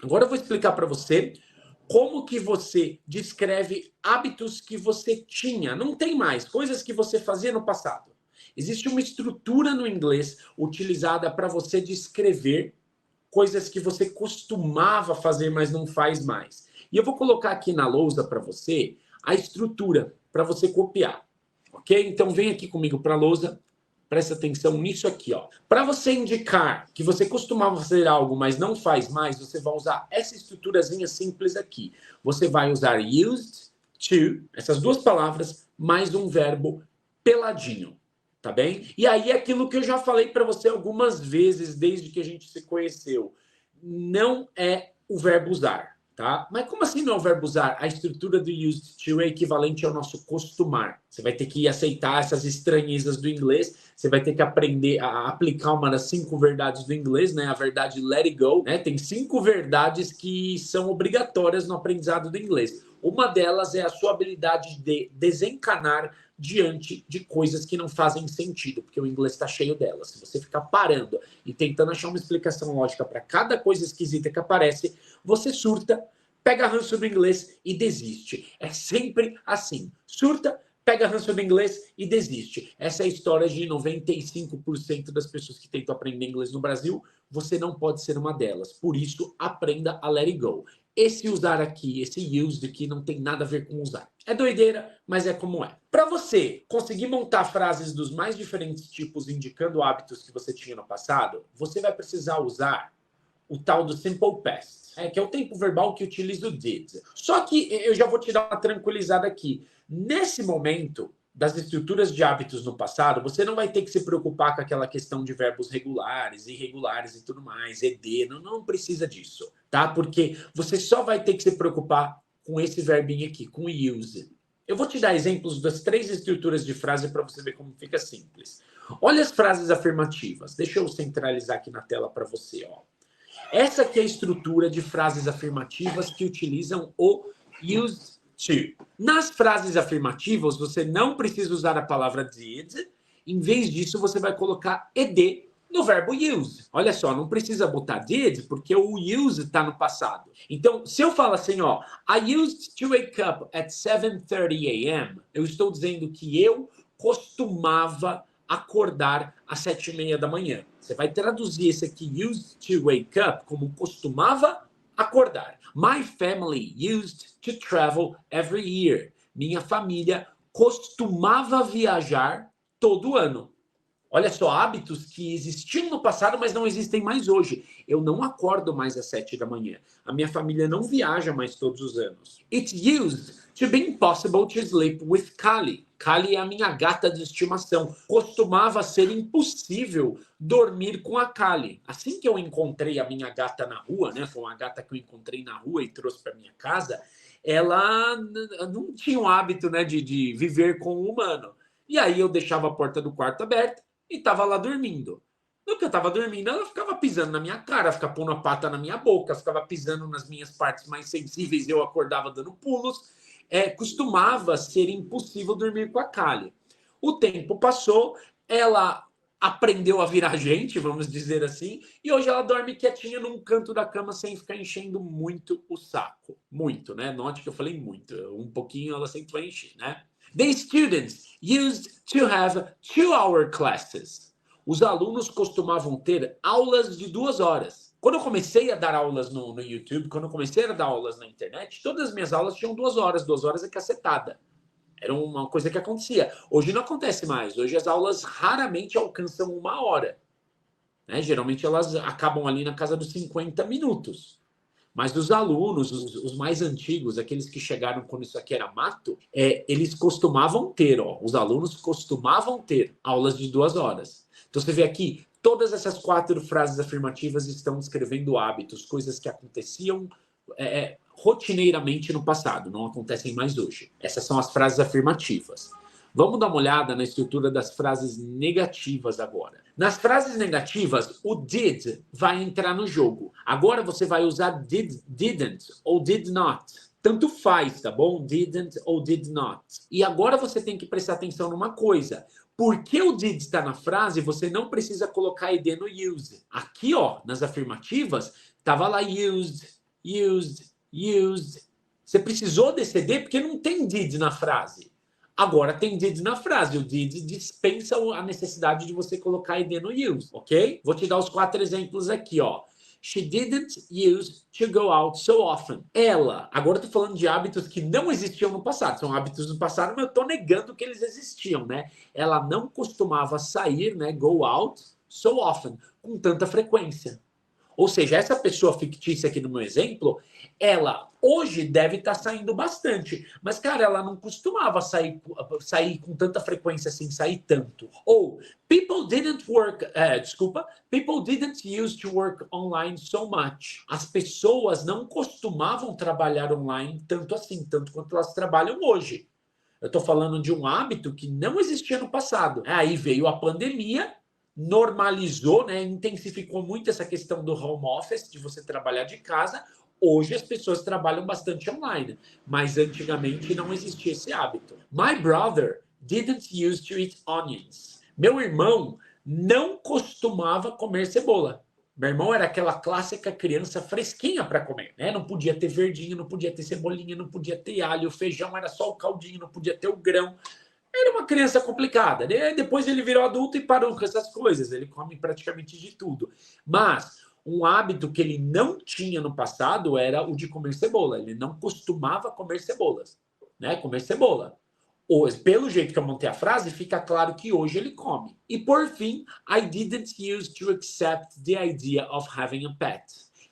Agora eu vou explicar para você como que você descreve hábitos que você tinha, não tem mais, coisas que você fazia no passado. Existe uma estrutura no inglês utilizada para você descrever coisas que você costumava fazer, mas não faz mais. E eu vou colocar aqui na lousa para você a estrutura para você copiar, ok? Então vem aqui comigo para a lousa. Presta atenção nisso aqui, ó. Para você indicar que você costumava fazer algo, mas não faz mais, você vai usar essa estruturazinha simples aqui. Você vai usar used to, essas duas palavras, mais um verbo peladinho, tá bem? E aí é aquilo que eu já falei para você algumas vezes desde que a gente se conheceu. Não é o verbo usar, tá? Mas como assim não é o verbo usar? A estrutura do used to é equivalente ao nosso costumar. Você vai ter que aceitar essas estranhezas do inglês. Você vai ter que aprender a aplicar uma das 5 verdades do inglês, né? A verdade let it go, né? Tem 5 verdades que são obrigatórias no aprendizado do inglês. Uma delas é a sua habilidade de desencanar diante de coisas que não fazem sentido, porque o inglês está cheio delas. Se você ficar parando e tentando achar uma explicação lógica para cada coisa esquisita que aparece, você surta, pega ranço do inglês e desiste. É sempre assim. Surta, pega ranço do inglês e desiste. Essa é a história de 95% das pessoas que tentam aprender inglês no Brasil. Você não pode ser uma delas. Por isso, aprenda a let it go. Esse usar aqui, esse used aqui, não tem nada a ver com usar. É doideira, mas é como é. Para você conseguir montar frases dos mais diferentes tipos indicando hábitos que você tinha no passado, você vai precisar usar o tal do simple past, que é o tempo verbal que utiliza o did. Só que eu já vou te dar uma tranquilizada aqui. Nesse momento das estruturas de hábitos no passado, você não vai ter que se preocupar com aquela questão de verbos regulares, irregulares e tudo mais, ed, não precisa disso, tá? Porque você só vai ter que se preocupar com esse verbinho aqui, com use. Eu vou te dar exemplos das 3 estruturas de frase para você ver como fica simples. Olha as frases afirmativas. Deixa eu centralizar aqui na tela para você, ó. Essa aqui é a estrutura de frases afirmativas que utilizam o used to. Nas frases afirmativas, você não precisa usar a palavra did. Em vez disso, você vai colocar ed no verbo use. Olha só, não precisa botar did, porque o use está no passado. Então, se eu falo assim, ó, I used to wake up at 7:30 a.m., eu estou dizendo que eu costumava acordar às 7:30 da manhã. Você vai traduzir esse aqui, used to wake up, como costumava acordar. My family used to travel every year. Minha família costumava viajar todo ano. Olha só, hábitos que existiam no passado, mas não existem mais hoje. Eu não acordo mais às 7 da manhã. A minha família não viaja mais todos os anos. It used to be impossible to sleep with Kali. Kali é a minha gata de estimação. Costumava ser impossível dormir com a Kali. Assim que eu encontrei a minha gata na rua, né? Foi uma gata que eu encontrei na rua e trouxe para minha casa. Ela não tinha o hábito, né, de viver com um humano. E aí eu deixava a porta do quarto aberta e estava lá dormindo. No que eu estava dormindo, ela ficava pisando na minha cara, ficava pondo a pata na minha boca, ficava pisando nas minhas partes mais sensíveis, eu acordava dando pulos. Costumava ser impossível dormir com a Kali. O tempo passou, ela aprendeu a virar gente, vamos dizer assim, e hoje ela dorme quietinha num canto da cama sem ficar enchendo muito o saco. Muito, né? Note que eu falei muito. Um pouquinho ela sempre vai encher, né? The students used to have 2-hour classes. Os alunos costumavam ter aulas de 2 horas. Quando eu comecei a dar aulas no YouTube, quando eu comecei a dar aulas na internet, todas as minhas aulas tinham 2 horas. 2 horas é cacetada. Era uma coisa que acontecia. Hoje não acontece mais. Hoje as aulas raramente alcançam 1 hora. Né? Geralmente elas acabam ali na casa dos 50 minutos. Mas os alunos, os mais antigos, aqueles que chegaram quando isso aqui era mato, eles costumavam ter, os alunos costumavam ter aulas de 2 horas. Então você vê aqui, todas essas 4 frases afirmativas estão descrevendo hábitos, coisas que aconteciam rotineiramente no passado, não acontecem mais hoje. Essas são as frases afirmativas. Vamos dar uma olhada na estrutura das frases negativas agora. Nas frases negativas, o did vai entrar no jogo. Agora você vai usar did, didn't ou did not. Tanto faz, tá bom? Didn't ou did not. E agora você tem que prestar atenção numa coisa. Porque o did está na frase, você não precisa colocar ed no use. Aqui, ó, nas afirmativas, estava lá used, used. Você precisou desse did porque não tem did na frase. Agora tem did na frase. O did dispensa a necessidade de você colocar id no use, ok? Vou te dar os 4 exemplos aqui, ó. She didn't use to go out so often. Ela, agora eu tô falando de hábitos que não existiam no passado. São hábitos do passado, mas eu tô negando que eles existiam, né? Ela não costumava sair, né? Go out so often, com tanta frequência. Ou seja, essa pessoa fictícia aqui no meu exemplo, ela hoje deve estar saindo bastante. Mas, cara, ela não costumava sair com tanta frequência assim, sair tanto. Ou, people didn't use to work online so much. As pessoas não costumavam trabalhar online tanto assim, tanto quanto elas trabalham hoje. Eu estou falando de um hábito que não existia no passado. Aí veio a pandemia, normalizou, né, intensificou muito essa questão do home office, de você trabalhar de casa. Hoje as pessoas trabalham bastante online, mas antigamente não existia esse hábito. My brother didn't use to eat onions. Meu irmão não costumava comer cebola. Meu irmão era aquela clássica criança fresquinha para comer, né? Não podia ter verdinho, não podia ter cebolinha, não podia ter alho, o feijão era só o caldinho, não podia ter o grão. Era uma criança complicada. Depois ele virou adulto e parou com essas coisas. Ele come praticamente de tudo. Mas um hábito que ele não tinha no passado era o de comer cebola. Ele não costumava comer cebolas, né? Comer cebola. Pelo jeito que eu montei a frase, fica claro que hoje ele come. E por fim, I didn't use to accept the idea of having a pet.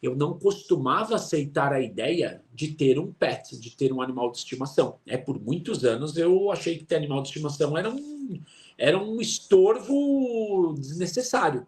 Eu não costumava aceitar a ideia de ter um pet, de ter um animal de estimação. Por muitos anos eu achei que ter animal de estimação era um estorvo desnecessário.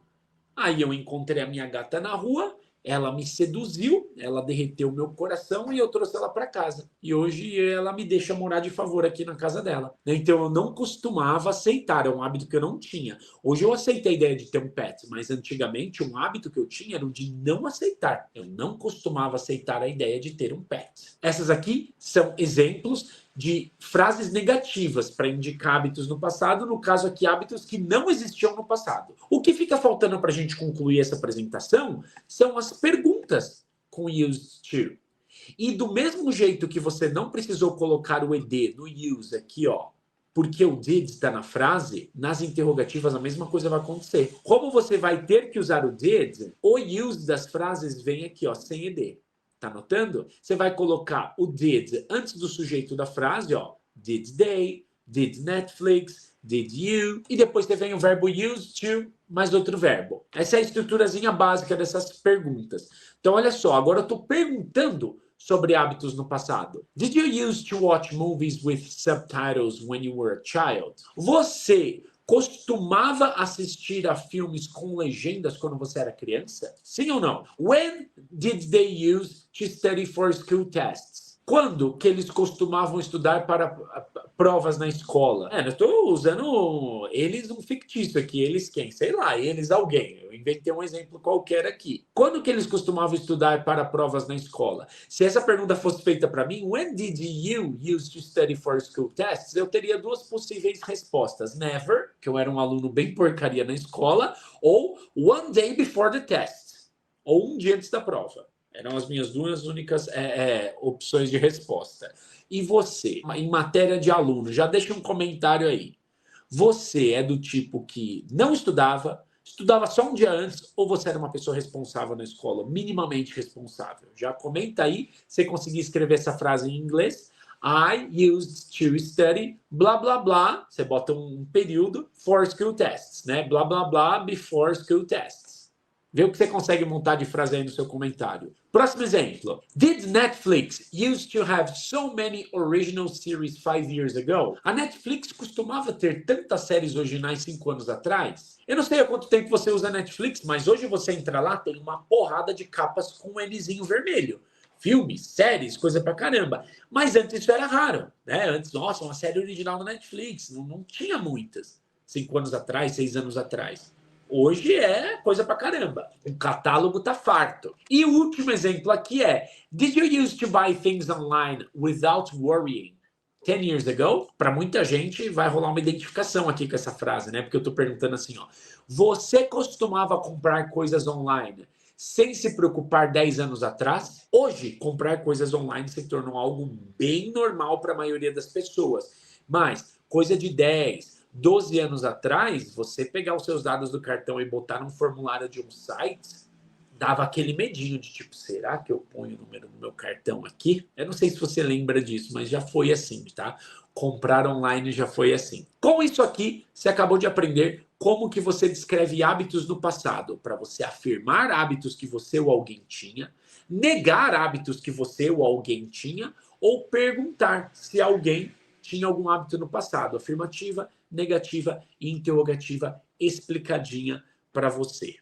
Aí eu encontrei a minha gata na rua, ela me seduziu, ela derreteu meu coração e eu trouxe ela para casa. E hoje ela me deixa morar de favor aqui na casa dela. Então eu não costumava aceitar, é um hábito que eu não tinha. Hoje eu aceitei a ideia de ter um pet, mas antigamente um hábito que eu tinha era o de não aceitar. Eu não costumava aceitar a ideia de ter um pet. Essas aqui são exemplos de frases negativas para indicar hábitos no passado, no caso aqui, hábitos que não existiam no passado. O que fica faltando para a gente concluir essa apresentação são as perguntas com used to. E do mesmo jeito que você não precisou colocar o ed no use aqui, ó, porque o did está na frase, nas interrogativas a mesma coisa vai acontecer. Como você vai ter que usar o did, o use das frases vem aqui, ó, sem ed. Tá anotando? Você vai colocar o did antes do sujeito da frase, ó. Did they, did Netflix, did you. E depois você vem o verbo use to, mais outro verbo. Essa é a estruturazinha básica dessas perguntas. Então, olha só, agora eu estou perguntando sobre hábitos no passado. Did you used to watch movies with subtitles when you were a child? Você costumava assistir a filmes com legendas quando você era criança? Sim ou não? When did they use to study for school tests? Quando que eles costumavam estudar para provas na escola? Eu estou usando eles um fictício aqui. Eles quem? Sei lá, eles alguém. Eu inventei um exemplo qualquer aqui. Quando que eles costumavam estudar para provas na escola? Se essa pergunta fosse feita para mim, when did you use to study for school tests? Eu teria 2 possíveis respostas. Never, que eu era um aluno bem porcaria na escola, ou one day before the test, ou um dia antes da prova. Eram as minhas 2 únicas opções de resposta. E você, em matéria de aluno, já deixa um comentário aí. Você é do tipo que não estudava só um dia antes, ou você era uma pessoa responsável na escola, minimamente responsável? Já comenta aí, se conseguir escrever essa frase em inglês. I used to study, blá, blá, blá. Você bota um período, for school tests, né? Blá, blá, blá, before school tests. Vê o que você consegue montar de frase aí no seu comentário. Próximo exemplo. Did Netflix used to have so many original series 5 years ago? A Netflix costumava ter tantas séries originais 5 anos atrás? Eu não sei há quanto tempo você usa a Netflix, mas hoje você entra lá, tem uma porrada de capas com um Lzinho vermelho. Filmes, séries, coisa pra caramba. Mas antes isso era raro, né? Antes, nossa, uma série original na Netflix. Não tinha muitas. 5 anos atrás, 6 anos atrás. Hoje é coisa pra caramba. O catálogo tá farto. E o último exemplo aqui é: Did you used to buy things online without worrying 10 years ago? Para muita gente vai rolar uma identificação aqui com essa frase, né? Porque eu tô perguntando assim, ó. Você costumava comprar coisas online sem se preocupar 10 anos atrás. Hoje, comprar coisas online se tornou algo bem normal para a maioria das pessoas. Mas, coisa de 10, 12 anos atrás, você pegar os seus dados do cartão e botar num formulário de um site, dava aquele medinho de tipo, será que eu ponho o número do meu cartão aqui? Eu não sei se você lembra disso, mas já foi assim, tá? Comprar online já foi assim. Com isso aqui, você acabou de aprender como que você descreve hábitos do passado, para você afirmar hábitos que você ou alguém tinha, negar hábitos que você ou alguém tinha, ou perguntar se alguém tinha algum hábito no passado. Afirmativa, negativa e interrogativa explicadinha para você.